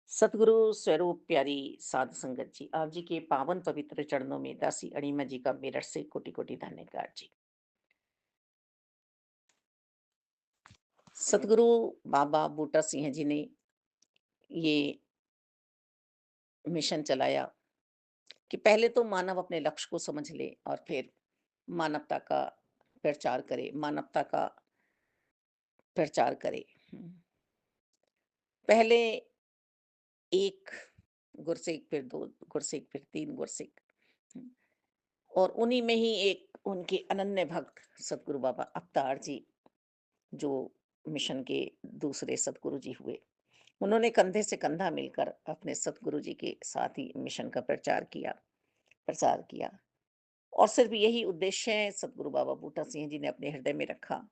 सतगुरु स्वरूप प्यारी साध संगत जी, आप जी के पावन पवित्र चरणों में दासी अणिमा जी का मेरठ से कोटि कोटि धन्यवाद जी। सतगुरु बाबा बूटा सिंह जी ने ये मिशन चलाया कि पहले तो मानव अपने लक्ष्य को समझ ले और फिर मानवता का प्रचार करे, मानवता का प्रचार करे। पहले एक गुरसिक, फिर दो गुरसिक, फिर तीन गुरसिक। हम्म, और उन्हीं में ही एक उनके अनन्य भक्त सतगुरु बाबा अवतार जी, जो मिशन के दूसरे सतगुरु जी हुए। उन्होंने कंधे से कंधा मिलकर अपने सतगुरु जी के साथ ही मिशन का प्रचार किया। और सिर्फ यही उद्देश्य है सतगुरु बाबा बूटा सिंह जी ने अपने हृदय में रखा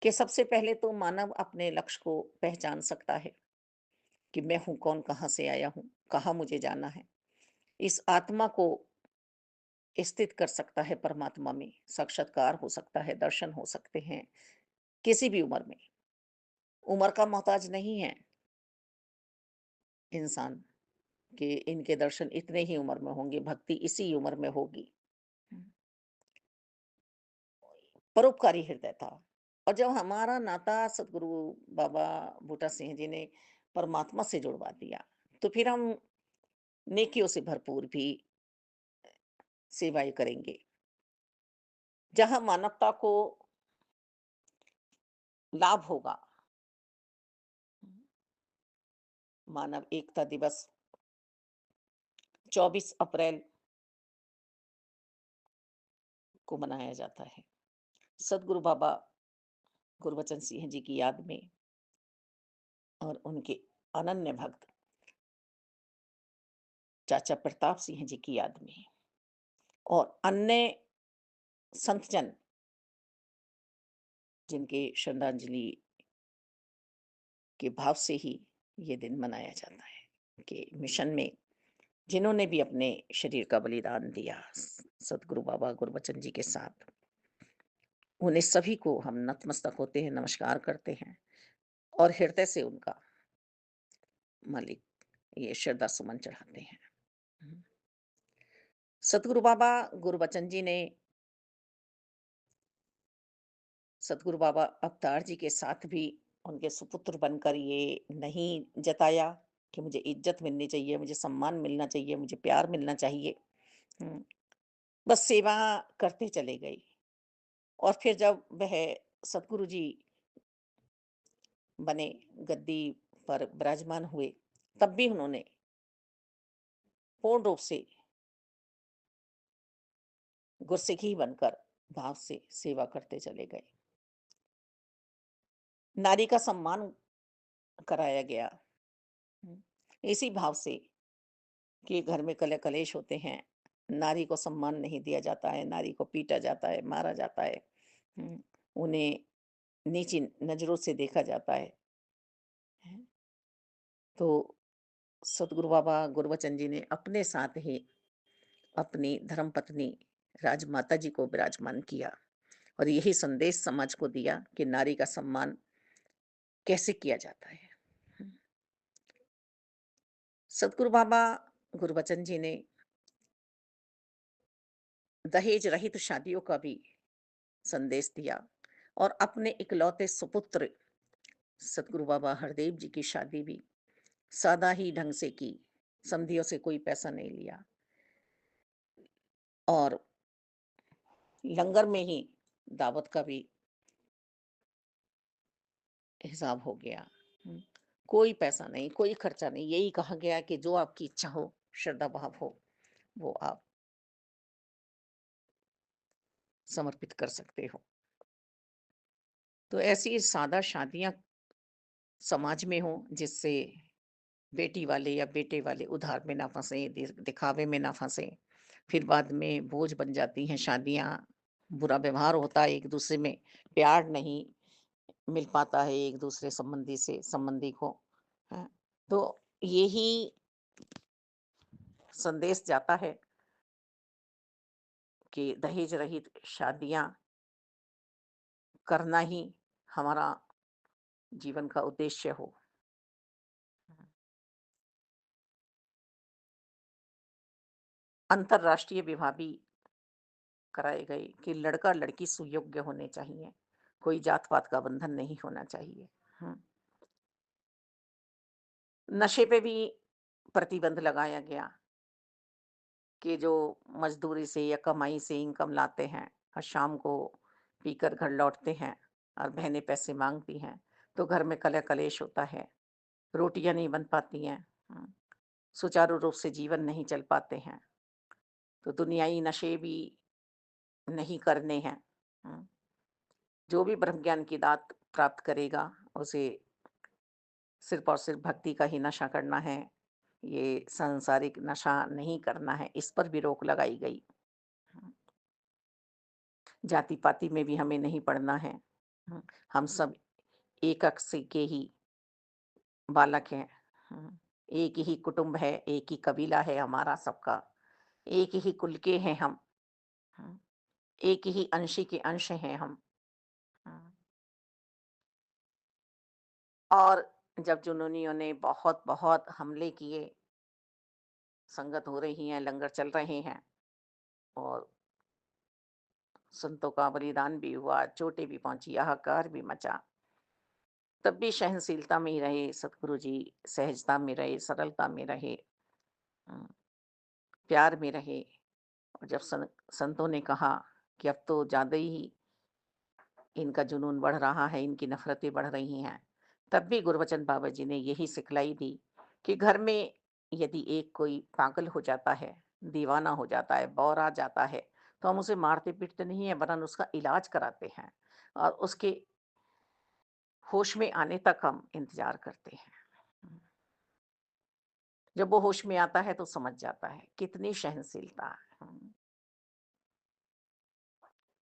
कि सबसे पहले तो मानव अपने लक्ष्य को पहचान सकता है कि मैं हूँ कौन, कहाँ से आया हूँ, कहाँ मुझे जाना है। इस आत्मा को स्थित कर सकता है परमात्मा में, साक्षात्कार हो सकता है, दर्शन हो सकते हैं किसी भी उम्र में। उम्र का मोहताज नहीं है इंसान कि इनके दर्शन इतने ही उम्र में होंगे, भक्ति इसी उम्र में होगी। हुँ। परोपकारी हृदय था। और जब हमारा नाता सतगुरु बाबा बूटा सिंह जी ने परमात्मा से जुड़वा दिया, तो फिर हम नेकियों से भरपूर भी सेवाएँ करेंगे। जहाँ मानवता को लाभ होगा, मानव एकता दिवस 24 अप्रैल को मनाया जाता है। सतगुरु बाबा गुरबचन सिंह जी की याद में और उनके अनन्य भक्त चाचा प्रताप सिंह जी की याद में और अन्य संतजन जिनके श्रद्धांजलि के भाव से ही ये दिन मनाया जाता है कि मिशन में जिन्होंने भी अपने शरीर का बलिदान दिया सतगुरु बाबा गुरबचन जी के साथ, उन्हें सभी को हम नतमस्तक होते हैं, नमस्कार करते हैं और हृदय से उनका मालिक ये श्रद्धा सुमन चढ़ाते हैं। हम्म। सतगुरु बाबा गुरबचन जी ने सतगुरु बाबा अवतार जी के साथ भी उनके सुपुत्र बनकर ये नहीं जताया कि मुझे इज्जत मिलनी चाहिए, मुझे सम्मान मिलना चाहिए, मुझे प्यार मिलना चाहिए। हुँ, बस सेवा करते चले गए। और फिर जब वह सतगुरु जी बने, गद्दी पर विराजमान हुए, तब भी उन्होंने पूर्ण रूप से गुरसिखी बनकर भाव से सेवा करते चले गए। नारी का सम्मान कराया गया। हुँ, इसी भाव से कि घर में कलह कलेश होते हैं, नारी को सम्मान नहीं दिया जाता है, नारी को पीटा जाता है, मारा जाता है। हुँ, उन्हें नीची नज़रों से देखा जाता है। हैं? तो सतगुरु बाबा गुरबचन जी ने अपने साथ ही अपनी धर्मपत्नी राजमाता जी को विराजमान किया और यही संदेश समाज को दिया कि नारी का सम्मान कैसे किया जाता है। हुँ, सतगुरु बाबा गुरबचन जी ने दहेज रहित शादियों का भी संदेश दिया और अपने इकलौते सुपुत्र सतगुरु बाबा हरदेव जी की शादी भी सादा ही ढंग से की, समधियों से कोई पैसा नहीं लिया और लंगर में ही दावत का भी हिसाब हो गया। हुँ, कोई पैसा नहीं, कोई खर्चा नहीं, यही कहा गया कि जो आपकी इच्छा हो, श्रद्धा भाव हो, वो आप समर्पित कर सकते हो। तो ऐसी सादा शादियाँ समाज में हों जिससे बेटी वाले या बेटे वाले उधार में ना फंसे, दिखावे में ना फंसे। फिर बाद में बोझ बन जाती हैं शादियाँ, बुरा व्यवहार होता है एक दूसरे में, प्यार नहीं मिल पाता है एक दूसरे संबंधी को। हैं? तो यही संदेश जाता है कि दहेज रहित शादियाँ करना ही हमारा जीवन का उद्देश्य हो। अंतर्राष्ट्रीय विवाह भी कराए गए कि लड़का-लड़की सुयोग्य होने चाहिए, कोई जात-पात का बंधन नहीं होना चाहिए। हुँ। नशे पे भी प्रतिबंध लगाया गया कि जो मज़दूरी से या कमाई से इनकम लाते हैं और शाम को पीकर घर लौटते हैं और बहनें पैसे माँगती हैं, तो घर में कलह-कलेश होता है, रोटियाँ नहीं बन पाती हैं। सुचारू रूप से जीवन नहीं चल पाते हैं, तो दुनियाई नशे भी नहीं करने हैं। हुँ। जो भी ब्रह्म ज्ञान की दात प्राप्त करेगा, उसे सिर्फ़ और सिर्फ़ भक्ति का ही नशा करना है। ये सांसारिक नशा नहीं करना है, इस पर भी रोक लगाई गई। हुँ। जाति-पाति में भी हमें नहीं पड़ना है। हुँ। हम सब एक अक्स के ही बालक हैं। हुँ। एक ही कुटुंब है, एक ही कबीला है हमारा सबका, एक ही कुल के हैं हम। हुँ। एक ही अंश के अंश हैं हम। हुँ। और जब जुनूनियों ने बहुत-बहुत हमले किए, संगत हो रही हैं, लंगर चल रहे हैं और संतों का बलिदान भी हुआ, चोटें भी पहुँची, हाहाकार भी मचा। तब भी सहनशीलता में ही रहे सतगुरु जी, सहजता में रहे, सरलता में रहे, अ, प्यार में रहे। और जब संतों ने कहा कि अब तो ज़्यादा ही इनका जुनून बढ़ रहा है, इनकी नफ़रतें बढ़ रही हैं, तब भी गुरबचन बाबा जी ने यही सिखलाई दी कि घर में यदि एक कोई पागल हो जाता है, दीवाना हो जाता है, बौरा जाता है, तो हम उसे मारते-पीटते नहीं हैं, वरन उसका इलाज कराते हैं और उसके होश में आने तक हम इंतज़ार करते हैं। हुँ। जब वो होश में आता है तो समझ जाता है, कितनी सहनशीलता। हुँ।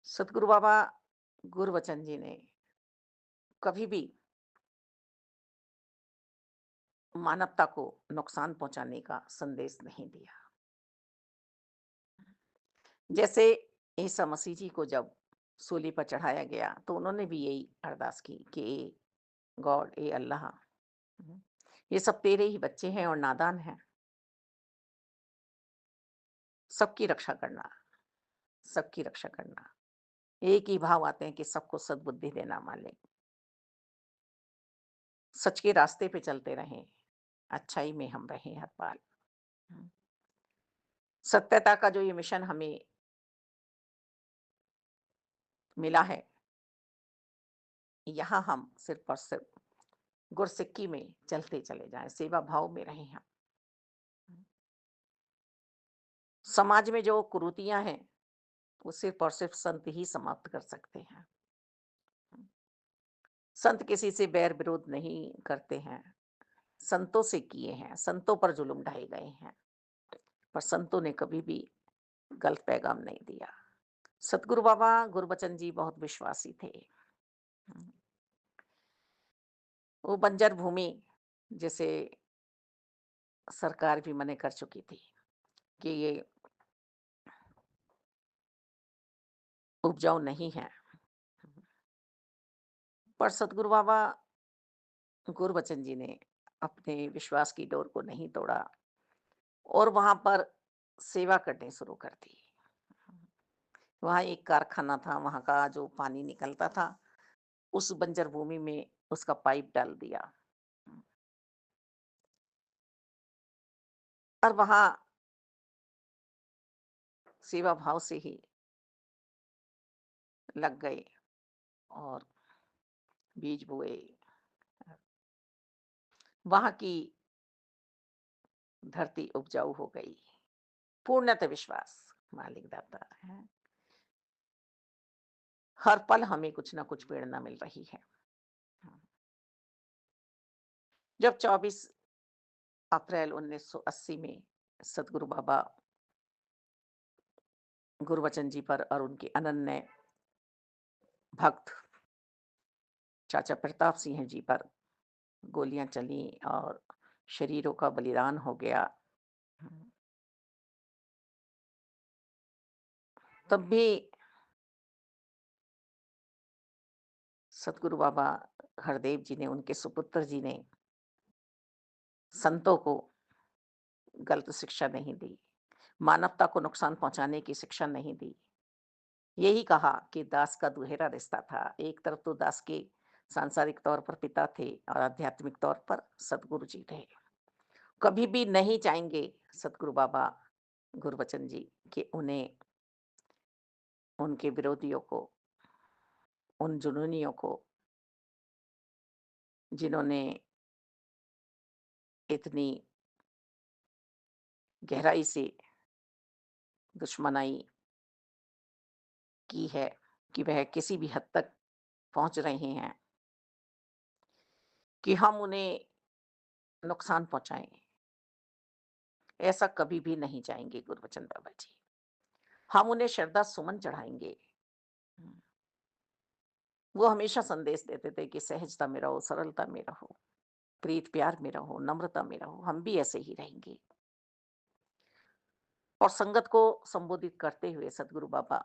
सतगुरु बाबा गुरबचन जी ने कभी भी मानवता को नुकसान पहुँचाने का संदेश नहीं दिया। जैसे ईसा मसीह जी को जब सूली पर चढ़ाया गया, तो उन्होंने भी यही अरदास की कि ए गॉड, ए अल्लाह, ये सब तेरे ही बच्चे हैं और नादान हैं, सबकी रक्षा करना, सबकी रक्षा करना। एक ही भाव आते हैं कि सबको सद्बुद्धि देना मालिक, सच के रास्ते पे चलते रहें, अच्छाई में हम रहें हर पाल। हुँ। सत्यता का जो ये मिशन हमें मिला है, यहाँ हम सिर्फ़ और सिर्फ़ गुरसिक्की में चलते चले जाएँ, सेवा भाव में रहें हम। समाज में जो कुरीतियाँ हैं, वो सिर्फ़ और सिर्फ़ संत ही समाप्त कर सकते हैं। संत किसी से बैर विरोध नहीं करते हैं, संतों से किए हैं, संतों पर जुल्म ढाए गए हैं, पर संतों ने कभी भी गलत पैगाम नहीं दिया। सतगुरु बाबा गुरबचन जी बहुत विश्वासी थे। हुँ। वो बंजर भूमि जिसे सरकार भी मना कर चुकी थी कि ये उपजाऊ नहीं है। पर सतगुरु बाबा गुरबचन जी ने अपने विश्वास की डोर को नहीं तोड़ा और वहाँ पर सेवा करनी शुरू कर दी। वहाँ एक कारखाना था, वहाँ का जो पानी निकलता था, उस बंजर भूमि में उसका पाइप डाल दिया। और वहाँ सेवा भाव से ही लग गए और बीज बोए। वहाँ की धरती उपजाऊ हो गई। पूर्णतः विश्वास मालिक दाता है। हर पल हमें कुछ ना कुछ प्रेरणा मिल रही है। जब 24 अप्रैल 1980 में सतगुरु बाबा गुरबचन जी पर और उनके अनन्य भक्त चाचा प्रताप सिंह जी पर गोलियां चली और शरीरों का बलिदान हो गया, तब भी सतगुरु बाबा हरदेव जी ने, उनके सुपुत्र जी ने संतों को गलत शिक्षा नहीं दी। मानवता को नुकसान पहुंचाने की शिक्षा नहीं दी। यही कहा कि दास का दुहेरा रिश्ता था। एक तरफ तो दास के सांसारिक तौर पर पिता थे और आध्यात्मिक तौर पर सदगुरु जी थे। कभी भी नहीं चाहेंगे सदगुरु बाबा गुरबचन जी कि उन्हें, उनके विरोधियों को, उन जुनूनियों को, जिन्होंने इतनी गहराई से दुश्मनाई की है कि वह किसी भी हद तक पहुंच रहे हैं कि हम उन्हें नुकसान पहुंचाएं, ऐसा कभी भी नहीं चाहेंगे गुरबचन बाबा जी। हम उन्हें श्रद्धा सुमन चढ़ाएंगे। हम्म, वो हमेशा संदेश देते थे कि सहजता में रहो, सरलता में रहो, प्रीत प्यार में रहो, नम्रता में रहो। हम भी ऐसे ही रहेंगे। और संगत को संबोधित करते हुए सदगुरु बाबा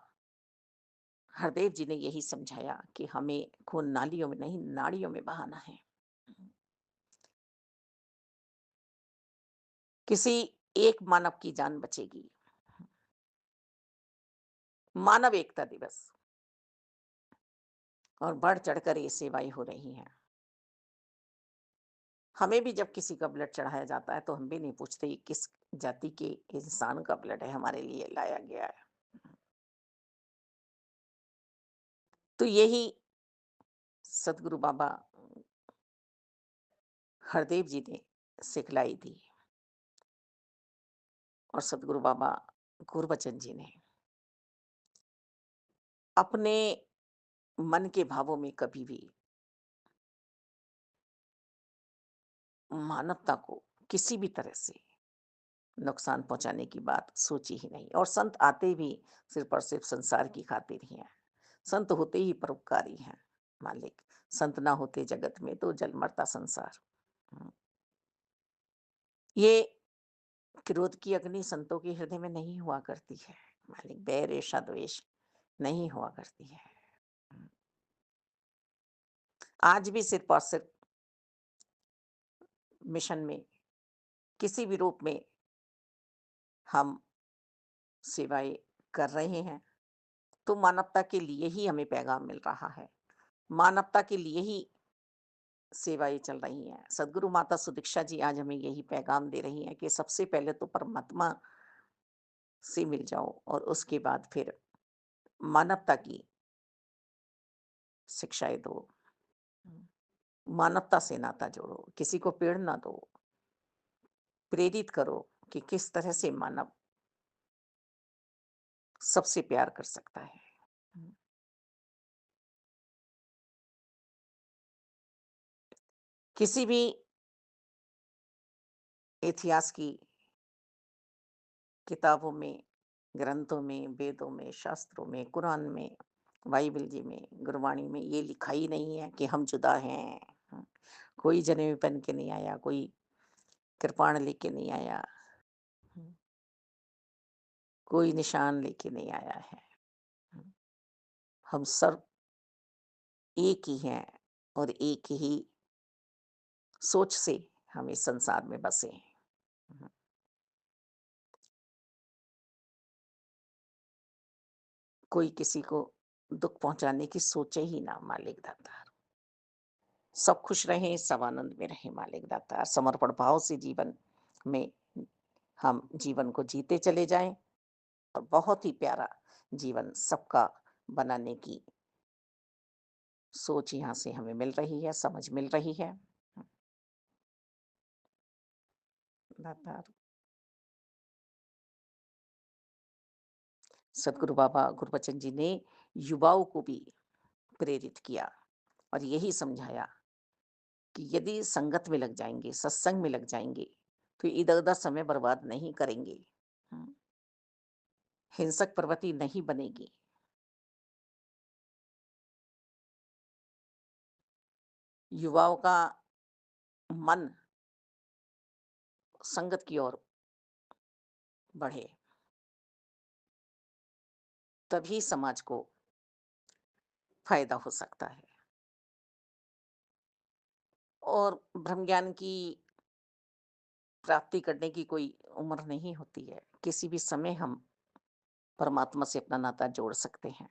हरदेव जी ने यही समझाया कि हमें खून नालियों में नहीं, नाड़ियों में बहाना है। किसी एक मानव की जान बचेगी। मानव एकता दिवस और बढ़ चढ़कर ये सेवाएं हो रही हैं। हमें भी जब किसी का ब्लड चढ़ाया जाता है तो हम भी नहीं पूछते ये किस जाति के इंसान का ब्लड है, हमारे लिए लाया गया है। तो यही सदगुरु बाबा हरदेव जी ने सिखलाई दी और सदगुरु बाबा गुरबचन जी ने अपने मन के भावों में कभी भी मानवता को किसी भी तरह से नुकसान पहुंचाने की बात सोची ही नहीं। और संत आते भी सिर्फ और सिर्फ संसार की खातिर ही हैं। संत होते ही परोपकारी हैं मालिक। संत ना होते जगत में तो जल मरता संसार। हम्म, ये क्रोध की अग्नि संतों के हृदय में नहीं हुआ करती है मालिक। बैर ईर्षा द्वेष नहीं हुआ करती है। हम्म, आज भी सिर्फ और सिर्फ मिशन में किसी भी रूप में हम सेवाएं कर रहे हैं तो मानवता के लिए ही हमें पैगाम मिल रहा है। मानवता के लिए ही सेवाएं चल रही हैं। सदगुरु माता सुदीक्षा जी आज हमें यही पैगाम दे रही हैं कि सबसे पहले तो परमात्मा से मिल जाओ और उसके बाद फिर मानवता की शिक्षाएं दो। मानवता से नाता जोड़ो, किसी को पेड़ ना दो, प्रेरित करो कि किस तरह से मानव सबसे प्यार कर सकता है। किसी भी इतिहास की किताबों में, ग्रंथों में, वेदों में, शास्त्रों में, कुरान में, बाइबल जी में, गुरबाणी में ये लिखा ही नहीं है कि हम जुदा हैं। हाँ, कोई जनेऊ पहन के नहीं आया, कोई कृपाण लेके नहीं आया, हम्म, कोई निशान लेके नहीं आया है। हम्म, हम सब एक ही हैं और एक ही सोच से हम इस संसार में बसे हैं। हम्म, कोई किसी को दुख पहुंचाने की सोचे ही ना मालिक दाता। सब खुश रहें, सब आनंद में रहें मालिक दाता। समर्पण भाव से जीवन में हम जीवन को जीते चले जाएं और बहुत ही प्यारा जीवन सबका बनाने की सोच यहाँ से हमें मिल रही है, समझ मिल रही है। दाता सदगुरु बाबा गुरबचन जी ने युवाओं को भी प्रेरित किया और यही समझाया कि यदि संगत में लग जाएंगे, सत्संग में लग जाएंगे तो इधर उधर समय बर्बाद नहीं करेंगे। हम्म, हिंसक प्रवृत्ति नहीं बनेगी। युवाओं का मन संगत की ओर बढ़े, तभी समाज को फायदा हो सकता है। और ब्रह्म ज्ञान की प्राप्ति करने की कोई उम्र नहीं होती है। किसी भी समय हम परमात्मा से अपना नाता जोड़ सकते हैं।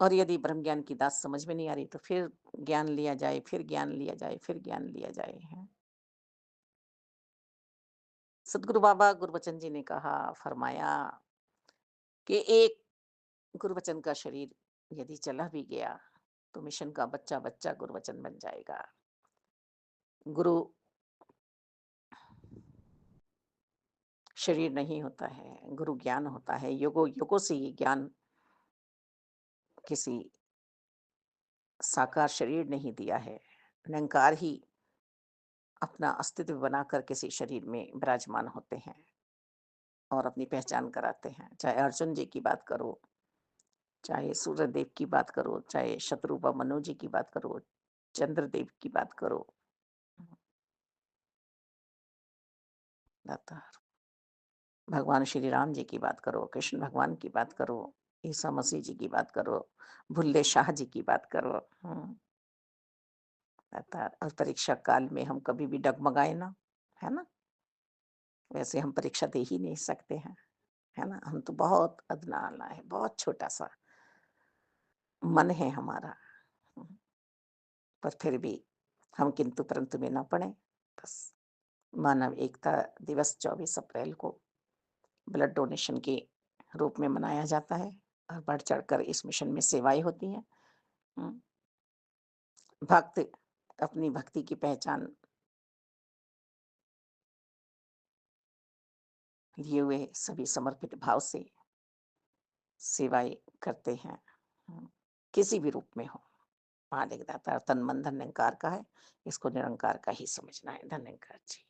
और यदि ब्रह्म ज्ञान की बात समझ में नहीं आ रही तो फिर ज्ञान लिया जाए, फिर ज्ञान लिया जाए, फिर ज्ञान लिया जाए, हैं। सदगुरु बाबा गुरबचन जी ने कहा, फरमाया कि एक गुरबचन का शरीर यदि चला भी गया, तो मिशन का बच्चा-बच्चा गुरबचन बन जाएगा। गुरु शरीर नहीं होता है, गुरु ज्ञान होता है। युगों से ये ज्ञान किसी साकार शरीर नहीं दिया है। निरंकार ही अपना अस्तित्व बनाकर किसी शरीर में विराजमान होते हैं और अपनी पहचान कराते हैं। चाहे अर्जुन जी की बात करो, चाहे सूर्यदेव की बात करो, चाहे शत्रुपा मनु जी की बात करो, चंद्रदेव की बात करो। दातार भगवान श्री राम जी की बात करो, कृष्ण भगवान की बात करो, ईसा मसीह जी की बात करो, भुल्ले शाह जी की बात करो। दातार और परीक्षा काल में हम कभी भी डगमगाए ना, है ना? वैसे हम परीक्षा दे ही नहीं सकते हैं, है ना? हम तो बहुत अदनाला है, बहुत छोटा-सा मन है हमारा। हुँ, पर फिर भी हम किंतु परंतु में ना पड़े। बस मानव एकता दिवस 24 अप्रैल को ब्लड डोनेशन के रूप में मनाया जाता है और बढ़ चढ़कर इस मिशन में सेवाएँ होती हैं। हुँ, भक्त अपनी भक्ति की पहचान लिए हुए सभी समर्पित भाव से सेवाएँ करते हैं। किसी भी रूप में हो। मालिक दाता तन मन धन निरंकार का है, इसको निरंकार का ही समझना है। धन निरंकार जी।